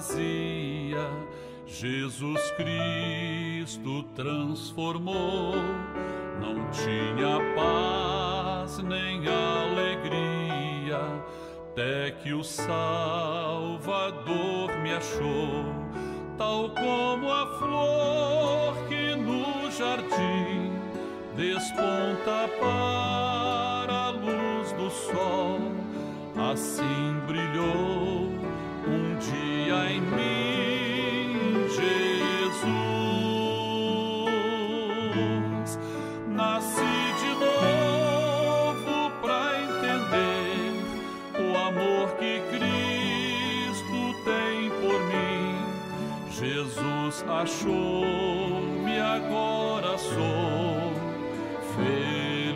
vazia, Jesus Cristo transformou. Não tinha paz nem alegria, até que o Salvador me achou. Tal como a flor que no jardim desponta para a luz do sol, assim brilhou um dia em mim Jesus. Nasci de novo para entender o amor que Cristo tem por mim. Jesus achou-me, agora sou feliz.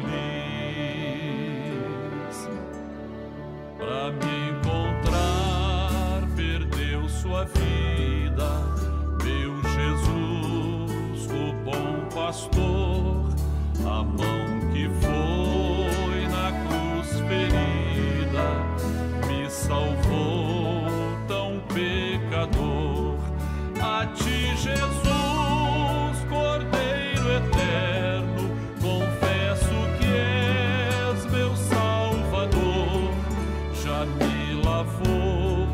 Para me encontrar, perdeu sua vida, meu Jesus, o bom pastor, a mão que foi na cruz ferida, me salvou tão pecador. A ti, Jesus, Cordeiro eterno, confesso que és meu Salvador. Já me lavou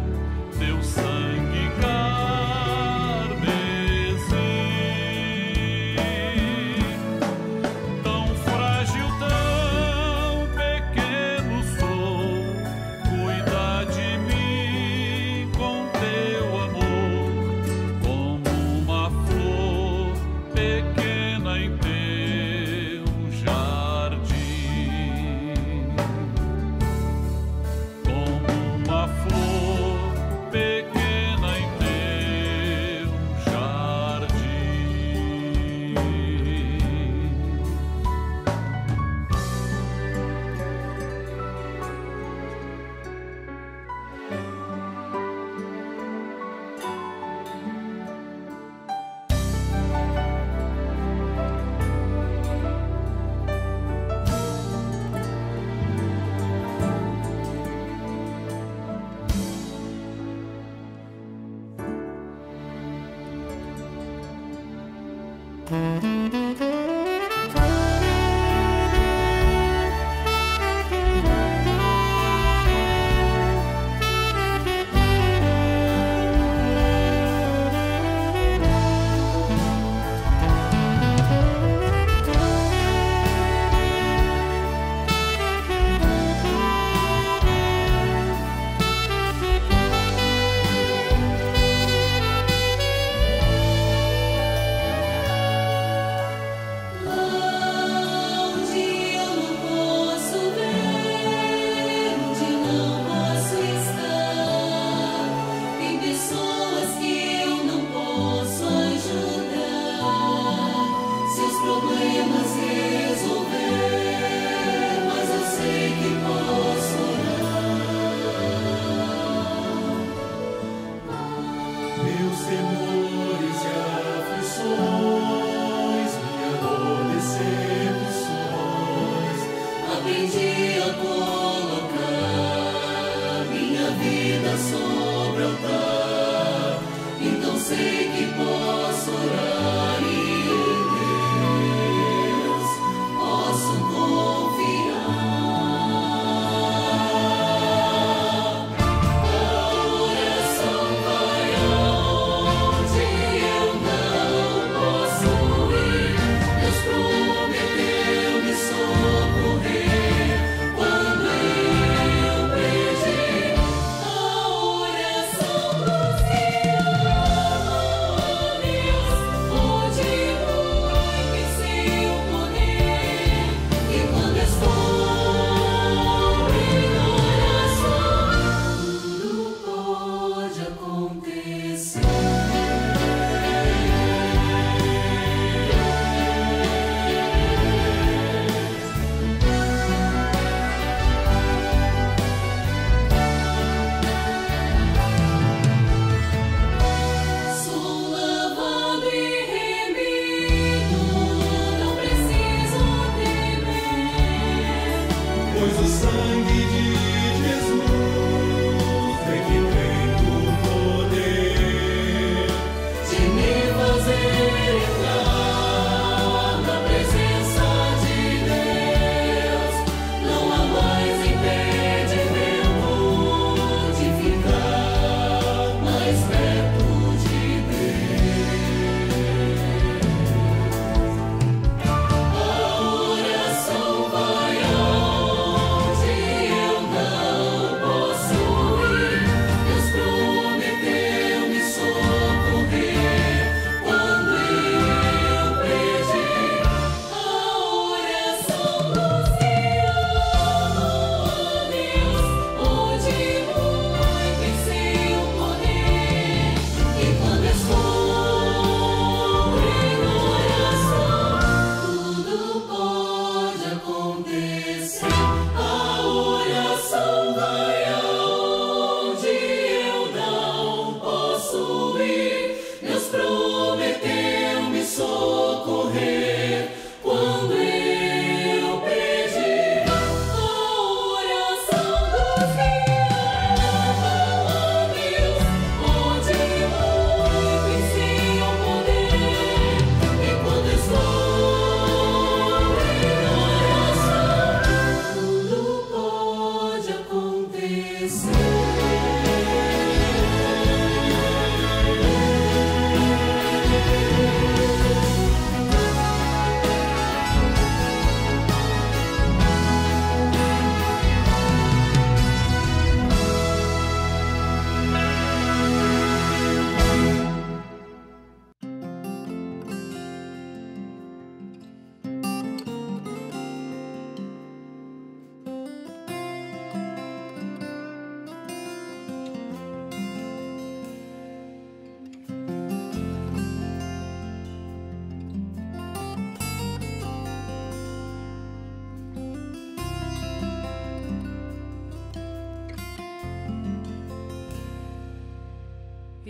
teu sangue carmesim. Tão frágil, tão pequeno sou, cuida de mim com teu amor, como uma flor pequena em teu jardim. Como uma flor pequena em teu jardim.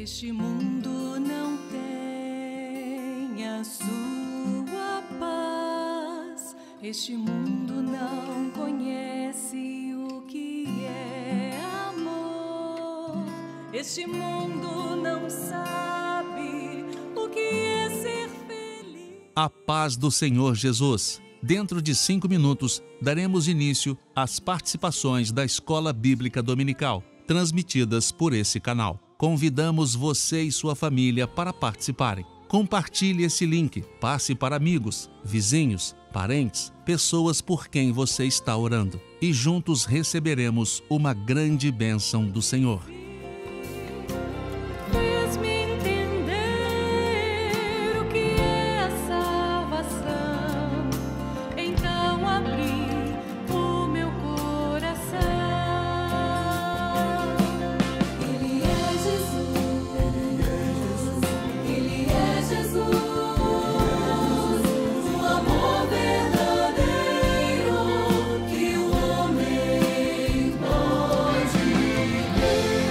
Este mundo não tem a sua paz. Este mundo não conhece o que é amor. Este mundo não sabe o que é ser feliz. A paz do Senhor Jesus. Dentro de 5 minutos, daremos início às participações da Escola Bíblica Dominical, transmitidas por esse canal. Convidamos você e sua família para participarem. Compartilhe esse link, passe para amigos, vizinhos, parentes, pessoas por quem você está orando. E juntos receberemos uma grande bênção do Senhor. Fez-me entender o que é a salvação. Então abri o meu coração. Ele é Jesus, Ele é Jesus, o amor verdadeiro que o homem pode ter.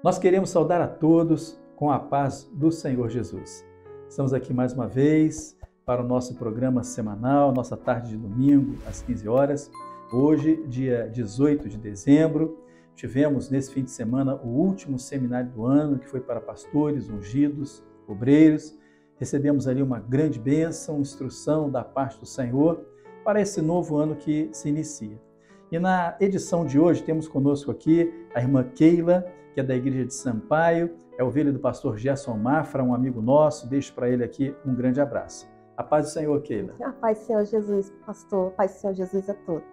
Nós queremos saudar a todos com a paz do Senhor Jesus. Estamos aqui mais uma vez para o nosso programa semanal, nossa tarde de domingo, às 15 horas. Hoje, dia 18 de dezembro, tivemos nesse fim de semana o último seminário do ano, que foi para pastores, ungidos, obreiros. Recebemos ali uma grande bênção, instrução da parte do Senhor para esse novo ano que se inicia. E na edição de hoje temos conosco aqui a irmã Keila, que é da Igreja de Sampaio, é ovelha do pastor Gerson Mafra, um amigo nosso. Deixo para ele aqui um grande abraço. A paz do Senhor, Keila. A paz do Senhor Jesus, pastor. A paz do Senhor Jesus a todos.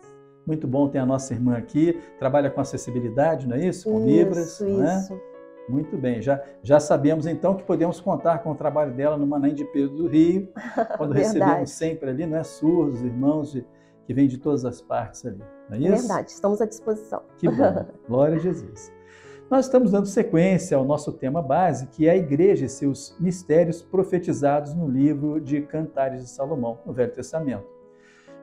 Muito bom ter a nossa irmã aqui. Trabalha com acessibilidade, não é isso? Com Libras, não é? Isso. Muito bem. Já sabemos então que podemos contar com o trabalho dela no Manem de Pedro do Rio, quando recebemos sempre ali, não é? Surdos, irmãos que vêm de todas as partes ali. Não é isso? Verdade, estamos à disposição. Que bom. Glória a Jesus. Nós estamos dando sequência ao nosso tema base, que é a igreja e seus mistérios profetizados no livro de Cantares de Salomão, no Velho Testamento.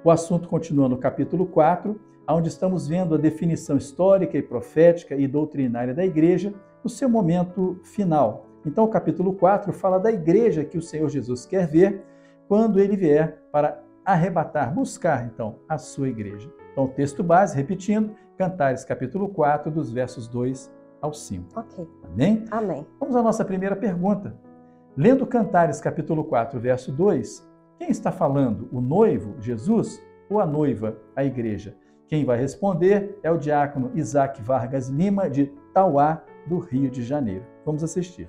O assunto continua no capítulo 4, onde estamos vendo a definição histórica e profética e doutrinária da igreja no seu momento final. Então, o capítulo 4 fala da igreja que o Senhor Jesus quer ver quando ele vier para arrebatar, buscar, então, a sua igreja. Então, o texto base, repetindo, Cantares, capítulo 4, dos versos 2 ao 5. Ok. Amém? Amém. Vamos à nossa primeira pergunta. Lendo Cantares, capítulo 4, verso 2, quem está falando? O noivo, Jesus, ou a noiva, a igreja? Quem vai responder é o diácono Isaac Vargas Lima, de Tauá, do Rio de Janeiro. Vamos assistir.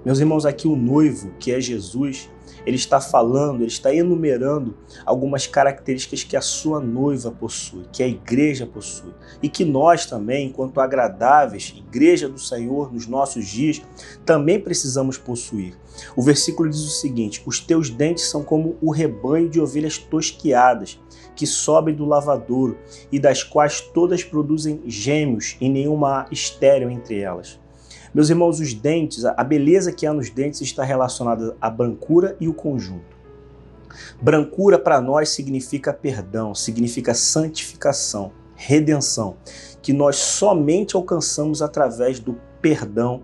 Meus irmãos, aqui o noivo, que é Jesus, ele está falando, ele está enumerando algumas características que a sua noiva possui, que a igreja possui, e que nós também, enquanto agradáveis, igreja do Senhor, nos nossos dias, também precisamos possuir. O versículo diz o seguinte: os teus dentes são como o rebanho de ovelhas tosquiadas, que sobem do lavadouro, e das quais todas produzem gêmeos, e nenhuma há estéril entre elas. Meus irmãos, os dentes, a beleza que há nos dentes está relacionada à brancura e o conjunto. Brancura para nós significa perdão, significa santificação, redenção, que nós somente alcançamos através do perdão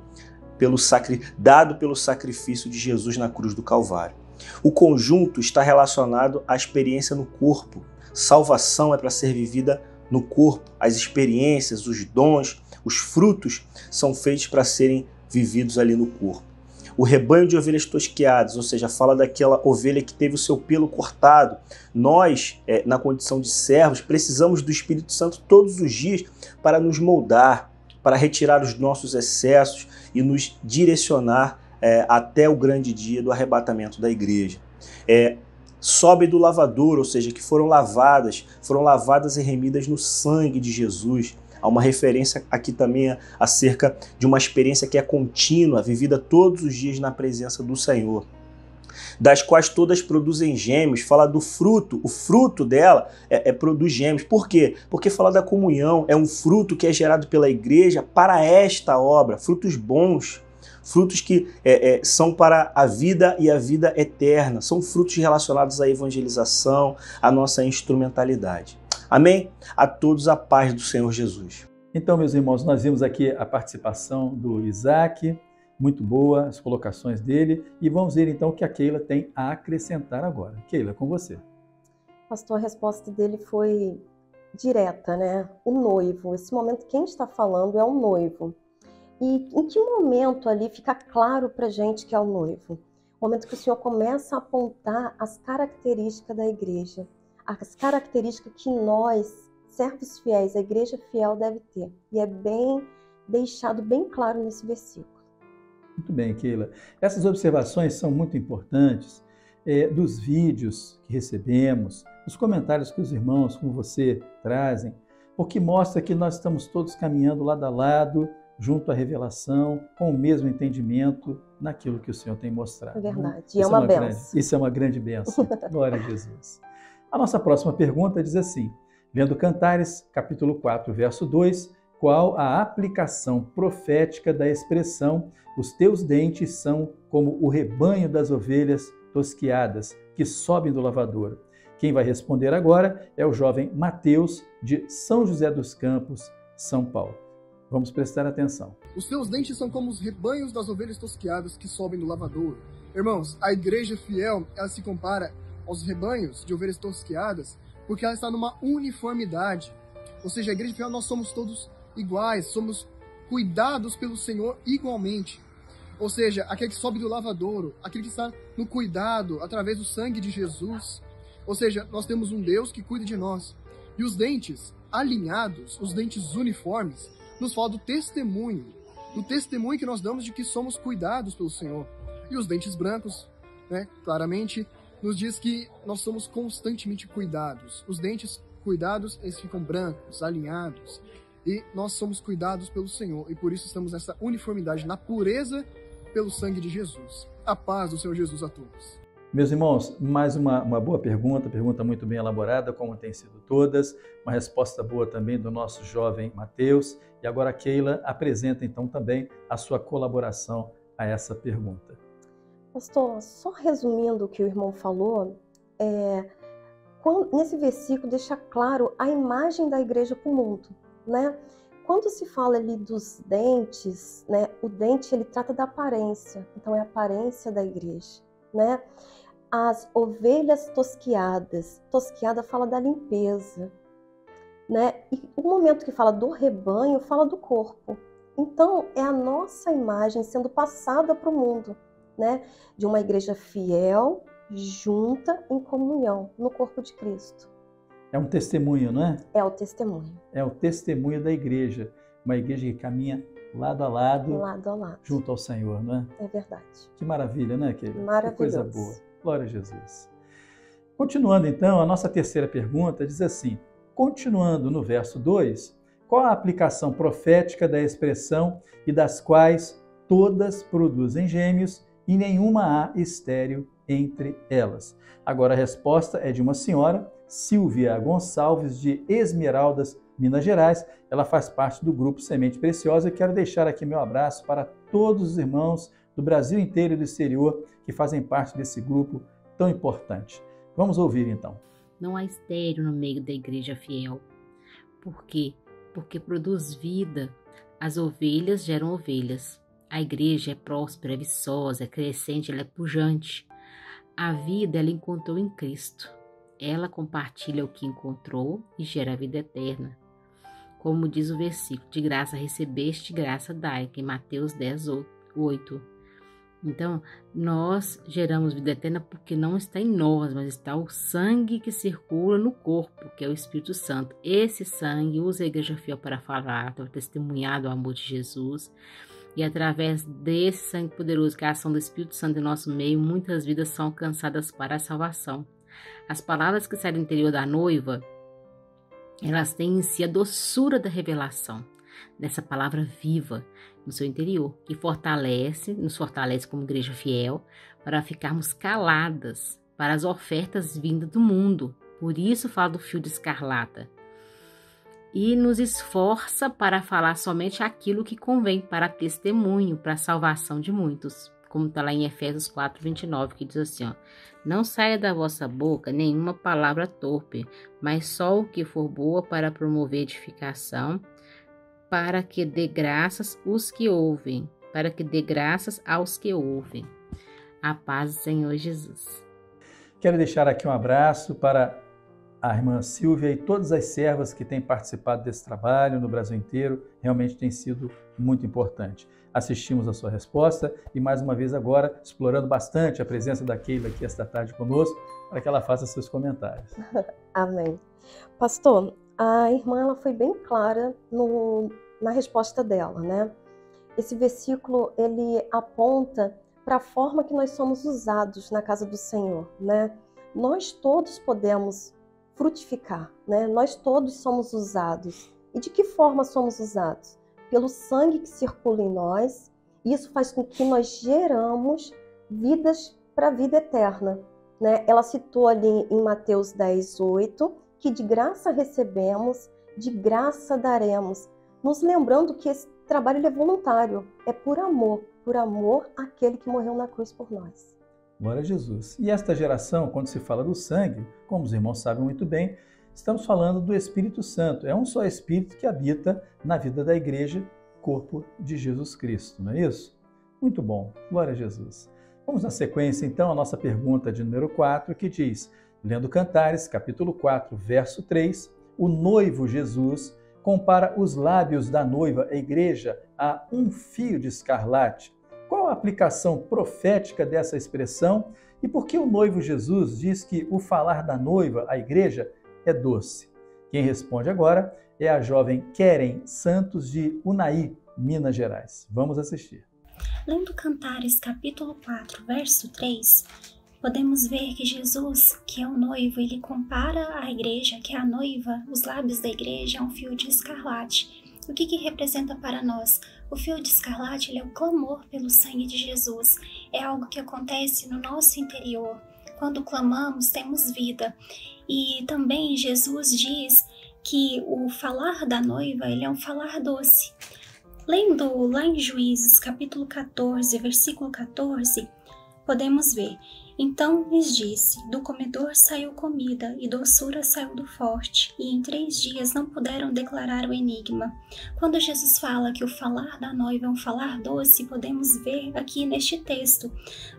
dado pelo sacrifício de Jesus na cruz do Calvário. O conjunto está relacionado à experiência no corpo. Salvação é para ser vivida no corpo. As experiências, os dons, os frutos são feitos para serem vividos ali no corpo. O rebanho de ovelhas tosquiadas, ou seja, fala daquela ovelha que teve o seu pelo cortado. Nós, na condição de servos, precisamos do Espírito Santo todos os dias para nos moldar, para retirar os nossos excessos e nos direcionar até o grande dia do arrebatamento da igreja. Sobe do lavador, ou seja, que foram lavadas e remidas no sangue de Jesus. Há uma referência aqui também acerca de uma experiência que é contínua, vivida todos os dias na presença do Senhor. Das quais todas produzem gêmeos, fala do fruto, o fruto dela produz gêmeos. Por quê? Porque fala da comunhão, é um fruto que é gerado pela igreja para esta obra, frutos bons, frutos que são para a vida e a vida eterna, são frutos relacionados à evangelização, à nossa instrumentalidade. Amém? A todos a paz do Senhor Jesus. Então, meus irmãos, nós vimos aqui a participação do Isaac, muito boa as colocações dele, e vamos ver então o que a Keila tem a acrescentar agora. Keila, com você. Pastor, a resposta dele foi direta, né? O noivo, esse momento quem está falando é o noivo. E em que momento ali fica claro pra gente que é o noivo? O momento que o Senhor começa a apontar as características da igreja. As características que nós, servos fiéis, a igreja fiel deve ter. E é deixado bem claro nesse versículo. Muito bem, Keila. Essas observações são muito importantes dos vídeos que recebemos, dos comentários que os irmãos, como você, trazem, porque mostra que nós estamos todos caminhando lado a lado, junto à revelação, com o mesmo entendimento naquilo que o Senhor tem mostrado. É verdade. E é uma bênção. Isso é uma grande bênção. Glória a Jesus. A nossa próxima pergunta diz assim, lendo Cantares, capítulo 4, verso 2, qual a aplicação profética da expressão os teus dentes são como o rebanho das ovelhas tosquiadas que sobem do lavadouro? Quem vai responder agora é o jovem Mateus, de São José dos Campos, São Paulo. Vamos prestar atenção. Os teus dentes são como os rebanhos das ovelhas tosquiadas que sobem do lavadouro. Irmãos, a igreja fiel, ela se compara aos rebanhos de ovelhas tosquiadas porque ela está numa uniformidade. Ou seja, a igreja fiel, nós somos todos iguais, somos cuidados pelo Senhor igualmente. Ou seja, aquele que sobe do lavadouro, aquele que está no cuidado através do sangue de Jesus. Ou seja, nós temos um Deus que cuida de nós. E os dentes alinhados, os dentes uniformes, nos falam do testemunho que nós damos de que somos cuidados pelo Senhor. E os dentes brancos, né, claramente, nos diz que nós somos constantemente cuidados. Os dentes cuidados, eles ficam brancos, alinhados. E nós somos cuidados pelo Senhor. E por isso estamos nessa uniformidade, na pureza pelo sangue de Jesus. A paz do Senhor Jesus a todos. Meus irmãos, mais uma boa pergunta muito bem elaborada, como tem sido todas, uma resposta boa também do nosso jovem Mateus. E agora a Keila apresenta então também a sua colaboração a essa pergunta. Pastor, só resumindo o que o irmão falou, nesse versículo deixa claro a imagem da igreja para o mundo, né? Quando se fala ali dos dentes, né, o dente ele trata da aparência, então é a aparência da igreja, né? As ovelhas tosquiadas, tosquiada fala da limpeza, né? E o momento que fala do rebanho fala do corpo. Então é a nossa imagem sendo passada para o mundo, né? De uma igreja fiel, junta em comunhão no corpo de Cristo. É um testemunho, não é? É o testemunho. É o testemunho da igreja. Uma igreja que caminha lado a lado, junto ao Senhor, não é? É verdade. Que maravilha, né, querida? Maravilhoso. Que coisa boa. Glória a Jesus. Continuando então, a nossa terceira pergunta diz assim, continuando no verso 2, qual a aplicação profética da expressão e das quais todas produzem gêmeos e nenhuma há estéril entre elas? Agora a resposta é de uma senhora, Silvia Gonçalves, de Esmeraldas, Minas Gerais. Ela faz parte do grupo Semente Preciosa. Eu quero deixar aqui meu abraço para todos os irmãos do Brasil inteiro e do exterior que fazem parte desse grupo tão importante. Vamos ouvir então. Não há estéril no meio da igreja fiel. Por quê? Porque produz vida. As ovelhas geram ovelhas. A igreja é próspera, é viçosa, é crescente, ela é pujante. A vida ela encontrou em Cristo. Ela compartilha o que encontrou e gera a vida eterna. Como diz o versículo, de graça recebeste, graça dai, que em Mateus 10:8. Então, nós geramos vida eterna porque não está em nós, mas está o sangue que circula no corpo, que é o Espírito Santo. Esse sangue usa a igreja fiel para falar, para testemunhar do amor de Jesus. E através desse sangue poderoso, que é a ação do Espírito Santo em nosso meio, muitas vidas são alcançadas para a salvação. As palavras que saem do interior da noiva, elas têm em si a doçura da revelação, dessa palavra viva no seu interior, que nos fortalece como igreja fiel, para ficarmos caladas para as ofertas vindas do mundo. Por isso fala do fio de escarlata. E nos esforça para falar somente aquilo que convém para testemunho, para a salvação de muitos. Como está lá em Efésios 4:29, que diz assim, ó, não saia da vossa boca nenhuma palavra torpe, mas só o que for boa para promover edificação, para que dê graças aos que ouvem. A paz do Senhor Jesus. Quero deixar aqui um abraço para a irmã Silvia e todas as servas que têm participado desse trabalho no Brasil inteiro. Realmente tem sido muito importante. Assistimos a sua resposta e mais uma vez agora explorando bastante a presença da Keila aqui esta tarde conosco para que ela faça seus comentários. Amém. Pastor, a irmã ela foi bem clara na resposta dela, né? Esse versículo ele aponta para a forma que nós somos usados na casa do Senhor, né? Nós todos podemos frutificar, né? Nós todos somos usados. E de que forma somos usados? Pelo sangue que circula em nós. Isso faz com que nós geramos vidas para a vida eterna, né? Ela citou ali em Mateus 10:8 que de graça recebemos, de graça daremos, nos lembrando que esse trabalho ele é voluntário, é por amor àquele que morreu na cruz por nós. Glória a Jesus. E esta geração, quando se fala do sangue, como os irmãos sabem muito bem, estamos falando do Espírito Santo. É um só Espírito que habita na vida da igreja corpo de Jesus Cristo, não é isso? Muito bom, glória a Jesus. Vamos na sequência, então, a nossa pergunta de número 4, que diz, lendo Cantares, capítulo 4, verso 3, o noivo Jesus compara os lábios da noiva, a igreja, a um fio de escarlate. Qual a aplicação profética dessa expressão e por que o noivo Jesus diz que o falar da noiva, a igreja, é doce? Quem responde agora é a jovem Keren Santos de Unai, Minas Gerais. Vamos assistir. Lendo Cantares, capítulo 4, verso 3, podemos ver que Jesus, que é o noivo, ele compara a igreja, que é a noiva, os lábios da igreja, a um fio de escarlate. O que representa para nós? O fio de escarlate ele é o clamor pelo sangue de Jesus. É algo que acontece no nosso interior. Quando clamamos, temos vida. E também Jesus diz que o falar da noiva ele é um falar doce. Lendo lá em Juízes, capítulo 14, versículo 14, podemos ver: então lhes disse, do comedor saiu comida, e doçura saiu do forte, e em 3 dias não puderam declarar o enigma. Quando Jesus fala que o falar da noiva é um falar doce, podemos ver aqui neste texto,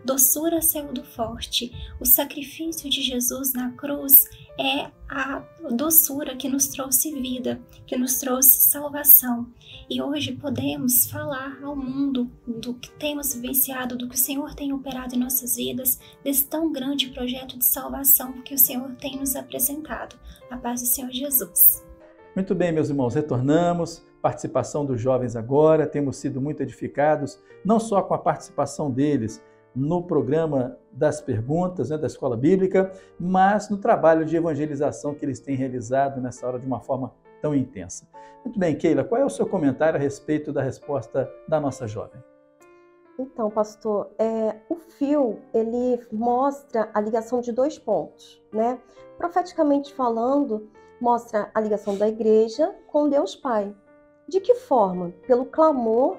doçura saiu do forte. O sacrifício de Jesus na cruz é a doçura que nos trouxe vida, que nos trouxe salvação. E hoje podemos falar ao mundo do que temos vivenciado, do que o Senhor tem operado em nossas vidas, desse tão grande projeto de salvação que o Senhor tem nos apresentado. A paz do Senhor Jesus. Muito bem, meus irmãos, retornamos. Participação dos jovens agora, temos sido muito edificados, não só com a participação deles no programa das perguntas, da Escola Bíblica, mas no trabalho de evangelização que eles têm realizado nessa hora de uma forma tão intensa. Muito bem, Keila, qual é o seu comentário a respeito da resposta da nossa jovem? Então, pastor, o fio, ele mostra a ligação de 2 pontos, né? Profeticamente falando, mostra a ligação da igreja com Deus Pai. De que forma? Pelo clamor,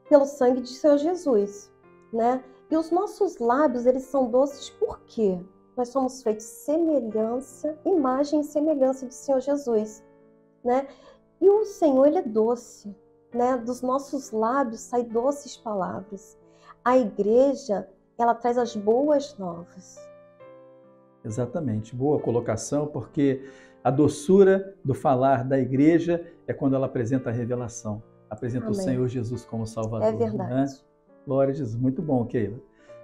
pelo sangue de Senhor Jesus, né? E os nossos lábios, eles são doces por quê? Nós somos feitos imagem e semelhança do Senhor Jesus, né? E o Senhor, ele é doce, né? Dos nossos lábios saem doces palavras. A igreja, ela traz as boas novas. Exatamente, boa colocação, porque a doçura do falar da igreja é quando ela apresenta a revelação, apresenta Amém. O Senhor Jesus como Salvador. É verdade. Né? Glória a Jesus, muito bom, Keila.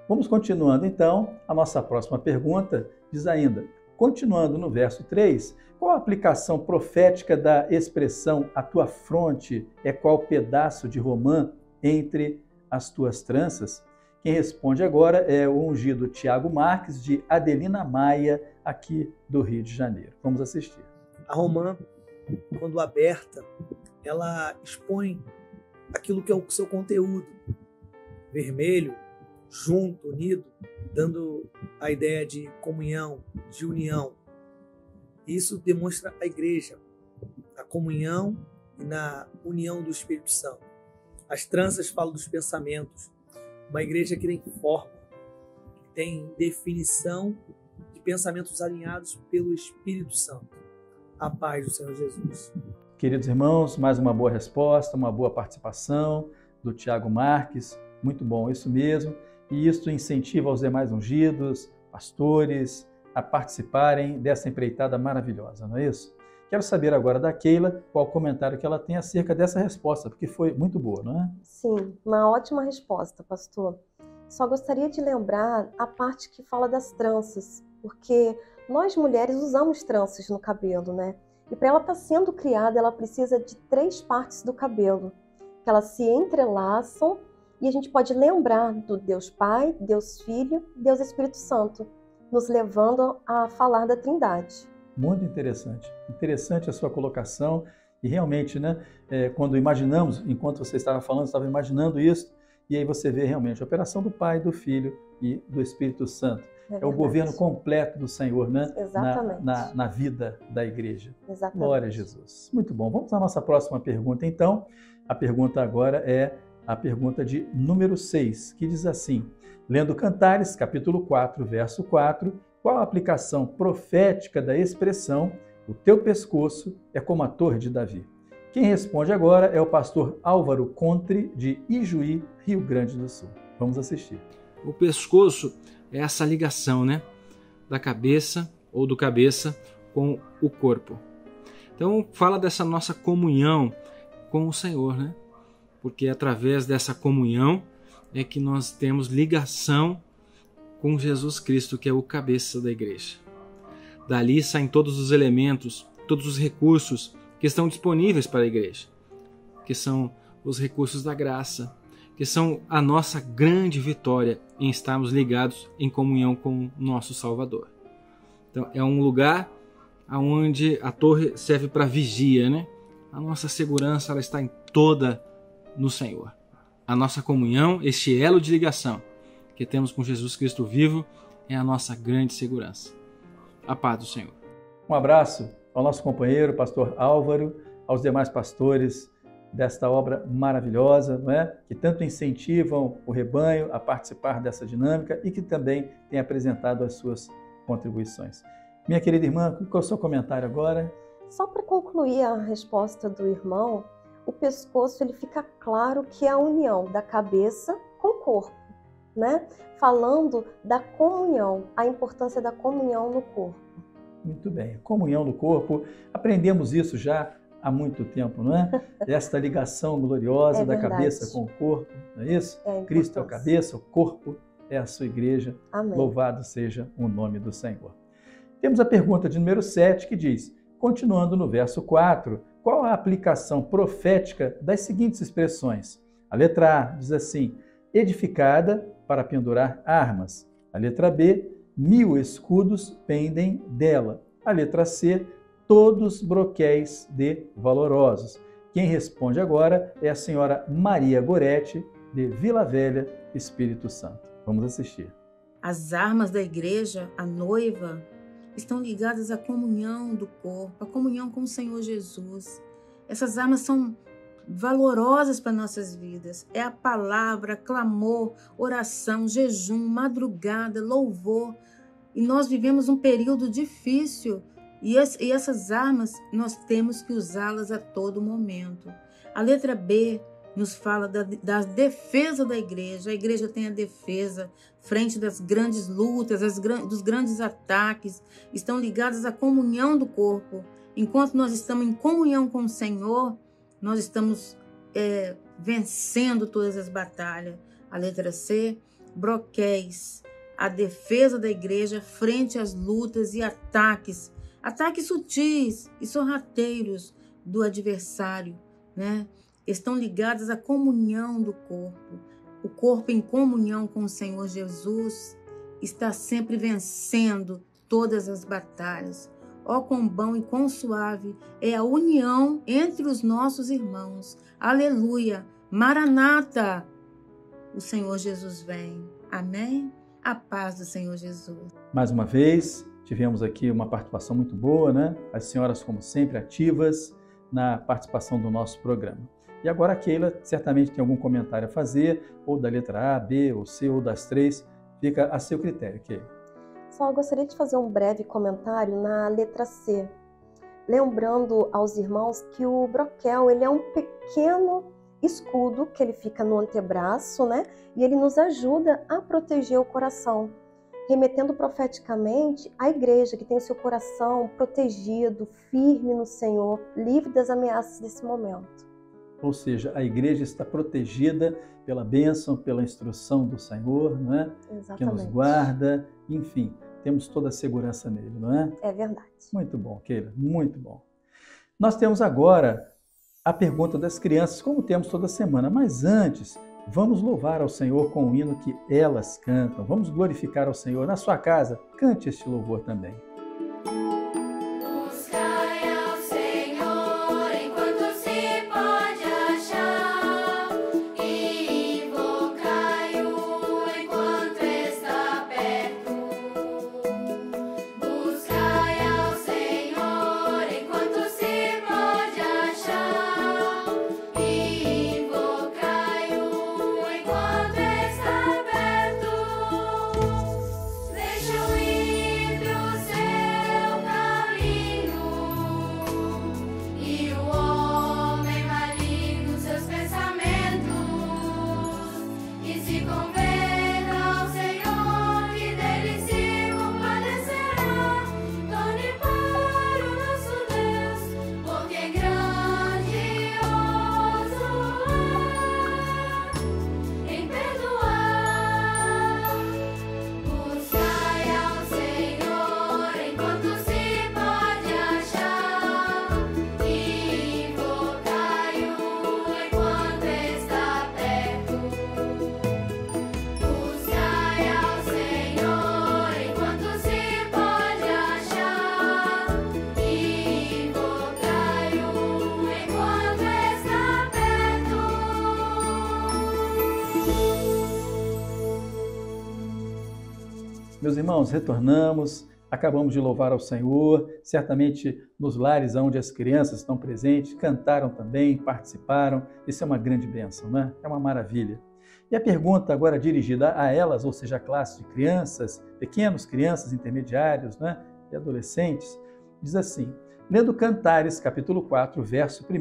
Vamos continuando então, a nossa próxima pergunta diz ainda, continuando no verso 3, qual a aplicação profética da expressão a tua fronte é qual pedaço de romã entre as tuas tranças? Quem responde agora é o ungido Tiago Marques, de Adelina Maia, aqui do Rio de Janeiro. Vamos assistir. A romã, quando aberta, ela expõe aquilo que é o seu conteúdo, vermelho, junto, unido, dando a ideia de comunhão, de união. Isso demonstra a igreja, a comunhão e na união do Espírito Santo. As tranças falam dos pensamentos. Uma igreja que tem forma, que tem definição de pensamentos alinhados pelo Espírito Santo. A paz do Senhor Jesus. Queridos irmãos, mais uma boa resposta, uma boa participação do Tiago Marques. Muito bom, isso mesmo. E isso incentiva os demais ungidos, pastores, a participarem dessa empreitada maravilhosa, não é isso? Quero saber agora da Keila qual o comentário que ela tem acerca dessa resposta, porque foi muito boa, não é? Sim, uma ótima resposta, pastor. Só gostaria de lembrar a parte que fala das tranças, porque nós mulheres usamos tranças no cabelo, né? E para ela estar sendo criada, ela precisa de 3 partes do cabelo, que elas se entrelaçam e a gente pode lembrar do Deus Pai, Deus Filho, Deus Espírito Santo, nos levando a falar da Trindade. Muito interessante. Interessante a sua colocação. E realmente, né, quando imaginamos, enquanto você estava falando, eu estava imaginando isso, e aí você vê realmente a operação do Pai, do Filho e do Espírito Santo. É o governo completo do Senhor, né? Exatamente. Na vida da igreja. Exatamente. Glória a Jesus. Muito bom. Vamos à nossa próxima pergunta, então. A pergunta agora é a pergunta de número 6, que diz assim, lendo Cantares, capítulo 4, verso 4, qual a aplicação profética da expressão o teu pescoço é como a torre de Davi? Quem responde agora é o pastor Álvaro Contre, de Ijuí, Rio Grande do Sul. Vamos assistir. O pescoço é essa ligação, né? Da cabeça ou do cabeça com o corpo. Então fala dessa nossa comunhão com o Senhor, né? Porque através dessa comunhão é que nós temos ligação com Jesus Cristo, que é o cabeça da igreja. Dali saem todos os elementos, todos os recursos que estão disponíveis para a igreja, que são os recursos da graça, que são a nossa grande vitória em estarmos ligados em comunhão com o nosso Salvador. Então é um lugar onde a torre serve para vigia, né? A nossa segurança ela está toda no Senhor. A nossa comunhão, este elo de ligação que temos com Jesus Cristo vivo, é a nossa grande segurança. A paz do Senhor. Um abraço ao nosso companheiro, pastor Álvaro, aos demais pastores desta obra maravilhosa, não é? Que tanto incentivam o rebanho a participar dessa dinâmica e que também têm apresentado as suas contribuições. Minha querida irmã, qual é o seu comentário agora? Só para concluir a resposta do irmão, o pescoço ele fica claro que é a união da cabeça com o corpo, né? Falando da comunhão, a importância da comunhão no corpo. Muito bem, comunhão do corpo, aprendemos isso já há muito tempo, não é? Esta ligação gloriosa da cabeça com o corpo, não é isso? Cristo é o cabeça, o corpo é a sua igreja. Amém. Louvado seja o nome do Senhor. Temos a pergunta de número 7 que diz, continuando no verso 4, qual a aplicação profética das seguintes expressões? A letra A diz assim, edificada para pendurar armas. A letra B, 1000 escudos pendem dela. A letra C, todos broquéis de valorosos. Quem responde agora é a senhora Maria Goretti, de Vila Velha, Espírito Santo. Vamos assistir. As armas da igreja, a noiva, estão ligadas à comunhão do corpo, à comunhão com o Senhor Jesus. Essas armas são valorosas para nossas vidas. É a palavra, clamor, oração, jejum, madrugada, louvor. E nós vivemos um período difícil e essas armas nós temos que usá-las a todo momento. A letra B nos fala da defesa da igreja. A igreja tem a defesa frente das grandes lutas, dos grandes ataques. Estão ligadas à comunhão do corpo. Enquanto nós estamos em comunhão com o Senhor, nós estamos vencendo todas as batalhas. A letra C, broquéis, a defesa da igreja frente às lutas e ataques sutis e sorrateiros do adversário, né? Estão ligadas à comunhão do corpo. O corpo em comunhão com o Senhor Jesus está sempre vencendo todas as batalhas. Ó, quão bom e quão suave é a união entre os nossos irmãos. Aleluia! Maranata! O Senhor Jesus vem. Amém? A paz do Senhor Jesus. Mais uma vez, tivemos aqui uma participação muito boa, né? As senhoras, como sempre, ativas na participação do nosso programa. E agora a Keila certamente tem algum comentário a fazer, ou da letra A, B, ou C, ou das três. Fica a seu critério, Keila. Só gostaria de fazer um breve comentário na letra C. Lembrando aos irmãos que o broquel ele é um pequeno escudo que ele fica no antebraço, né? E ele nos ajuda a proteger o coração, remetendo profeticamente à igreja que tem o seu coração protegido, firme no Senhor, livre das ameaças desse momento. Ou seja, a igreja está protegida pela bênção, pela instrução do Senhor, não é? Exatamente. Que nos guarda, enfim, temos toda a segurança nele, não é? É verdade. Muito bom, Keila, muito bom. Nós temos agora a pergunta das crianças, como temos toda semana, mas antes, vamos louvar ao Senhor com o hino que elas cantam, vamos glorificar ao Senhor. Na sua casa, cante este louvor também. Deixa o ímpio ser Meus irmãos, retornamos, acabamos de louvar ao Senhor, certamente nos lares onde as crianças estão presentes, cantaram também, participaram, isso é uma grande bênção, né? É uma maravilha. E a pergunta agora dirigida a elas, ou seja, a classe de crianças, pequenos, crianças, intermediários, né? E adolescentes, diz assim, lendo Cantares, capítulo 4, verso 1,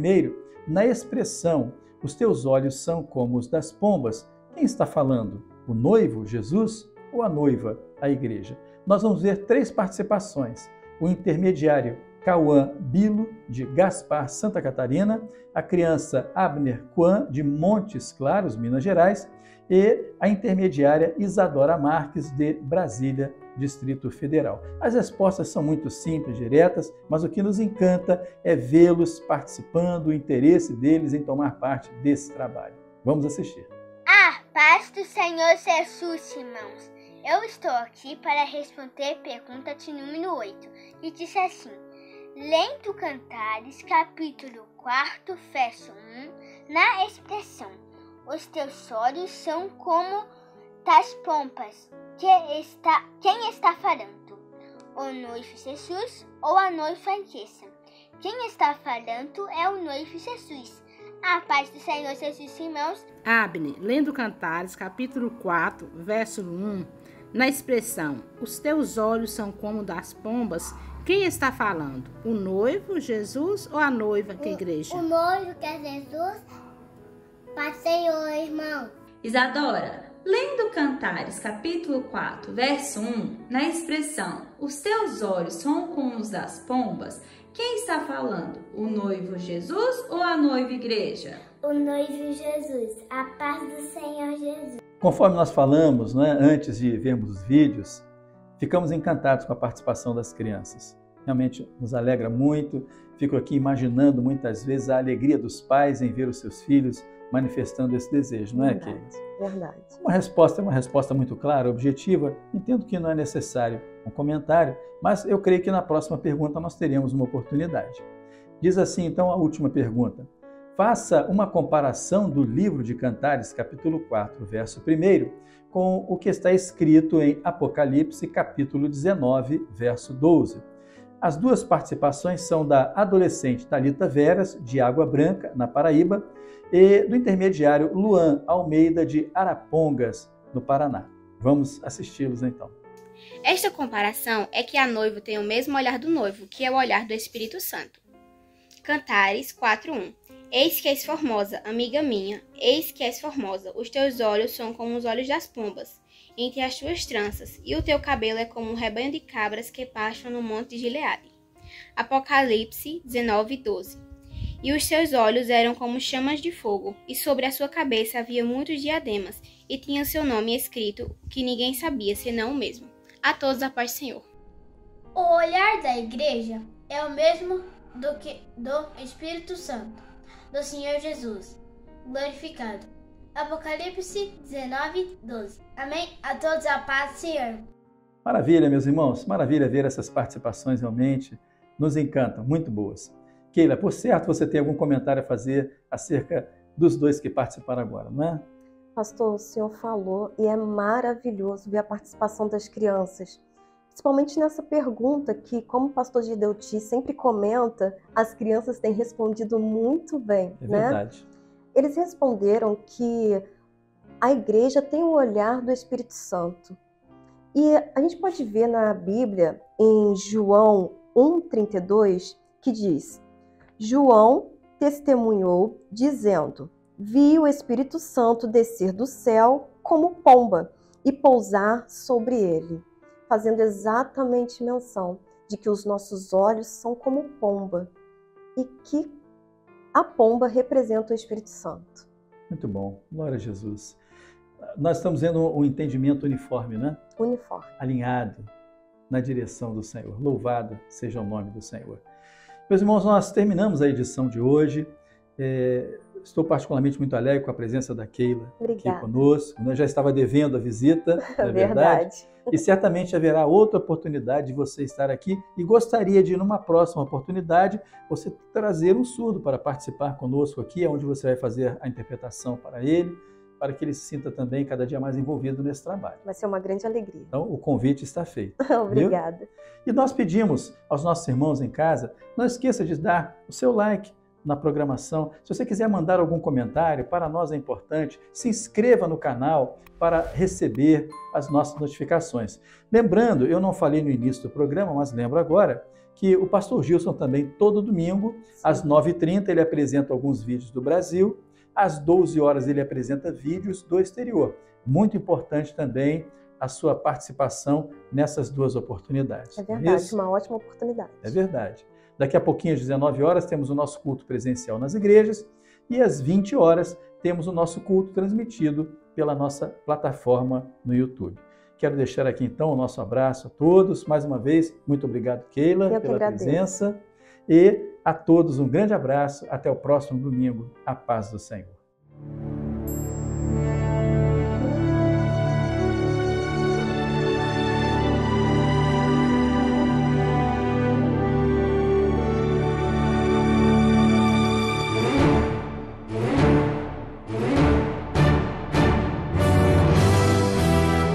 na expressão, os teus olhos são como os das pombas, quem está falando? O noivo, Jesus, ou a noiva, a igreja? Nós vamos ver 3 participações. O intermediário Cauã Bilo, de Gaspar, Santa Catarina, a criança Abner Quan, de Montes Claros, Minas Gerais, e a intermediária Isadora Marques, de Brasília, Distrito Federal. As respostas são muito simples, diretas, mas o que nos encanta é vê-los participando, o interesse deles em tomar parte desse trabalho. Vamos assistir. A paz do Senhor Jesus, irmãos. Eu estou aqui para responder pergunta de número 8, que diz assim, lendo Cantares, capítulo 4, verso 1, na expressão, os teus olhos são como das pompas, quem está falando? O noivo Jesus ou a noiva igreja? Quem está falando é o noivo Jesus. A paz do Senhor Jesus, irmãos. Abner, lendo Cantares, capítulo 4, verso 1, na expressão, os teus olhos são como das pombas, quem está falando? O noivo, Jesus ou a noiva, que é a igreja? O noivo, que é Jesus, paz do Senhor, irmão. Isadora, lendo Cantares, capítulo 4, verso 1, na expressão, os teus olhos são como os das pombas, quem está falando? O noivo Jesus ou a noiva igreja? O noivo Jesus, a paz do Senhor Jesus. Conforme nós falamos, né, antes de vermos os vídeos, ficamos encantados com a participação das crianças. Realmente nos alegra muito. Fico aqui imaginando muitas vezes a alegria dos pais em ver os seus filhos manifestando esse desejo, não é, Keila? Verdade. Uma resposta muito clara, objetiva. Entendo que não é necessário um comentário, mas eu creio que na próxima pergunta nós teremos uma oportunidade. Diz assim, então, a última pergunta. Faça uma comparação do livro de Cantares, capítulo 4, verso 1, com o que está escrito em Apocalipse, capítulo 19, verso 12. As duas participações são da adolescente Thalita Veras, de Água Branca, na Paraíba, e do intermediário Luan Almeida, de Arapongas, no Paraná. Vamos assisti-los então. Esta comparação é que a noiva tem o mesmo olhar do noivo, que é o olhar do Espírito Santo. Cantares 4:1. Eis que és formosa, amiga minha, eis que és formosa, os teus olhos são como os olhos das pombas, entre as tuas tranças, e o teu cabelo é como um rebanho de cabras que pastam no monte de Gileade. Apocalipse 19:12. E os seus olhos eram como chamas de fogo, e sobre a sua cabeça havia muitos diademas, e tinha seu nome escrito, que ninguém sabia, senão o mesmo. A todos a paz do Senhor. O olhar da igreja é o mesmo do Espírito Santo, do Senhor Jesus, glorificado. Apocalipse 19:12. Amém? A todos a paz do Senhor. Maravilha, meus irmãos. Maravilha ver essas participações, realmente nos encantam, muito boas. Keila, por certo, você tem algum comentário a fazer acerca dos dois que participaram agora, não é? Pastor, o senhor falou e é maravilhoso ver a participação das crianças. Principalmente nessa pergunta que, como o pastor Gideuti sempre comenta, as crianças têm respondido muito bem, É né? verdade. Eles responderam que a igreja tem o olhar do Espírito Santo. E a gente pode ver na Bíblia, em João 1,32, que diz: João testemunhou, dizendo: vi o Espírito Santo descer do céu como pomba e pousar sobre ele, fazendo exatamente menção de que os nossos olhos são como pomba e que a pomba representa o Espírito Santo. Muito bom. Glória a Jesus. Nós estamos vendo um entendimento uniforme, né? Uniforme. Alinhado na direção do Senhor. Louvado seja o nome do Senhor. Meus irmãos, nós terminamos a edição de hoje. Estou particularmente muito alegre com a presença da Keila aqui conosco. Nós já estava devendo a visita, não é verdade? E certamente haverá outra oportunidade de você estar aqui e gostaria de, numa próxima oportunidade, você trazer um surdo para participar conosco aqui, onde você vai fazer a interpretação para ele, para que ele se sinta também cada dia mais envolvido nesse trabalho. Vai ser uma grande alegria. Então, o convite está feito. Obrigada. Viu? E nós pedimos aos nossos irmãos em casa, não esqueça de dar o seu like na programação. Se você quiser mandar algum comentário, para nós é importante, se inscreva no canal para receber as nossas notificações. Lembrando, eu não falei no início do programa, mas lembro agora, que o pastor Gilson também, todo domingo, às 9h30, ele apresenta alguns vídeos do Brasil, às 12 horas ele apresenta vídeos do exterior. Muito importante também a sua participação nessas duas oportunidades. É verdade, uma ótima oportunidade. É verdade. Daqui a pouquinho, às 19 horas, temos o nosso culto presencial nas igrejas e às 20 horas temos o nosso culto transmitido pela nossa plataforma no YouTube. Quero deixar aqui então o nosso abraço a todos. Mais uma vez, muito obrigado, Keila, pela presença. E a todos um grande abraço. Até o próximo domingo. A paz do Senhor.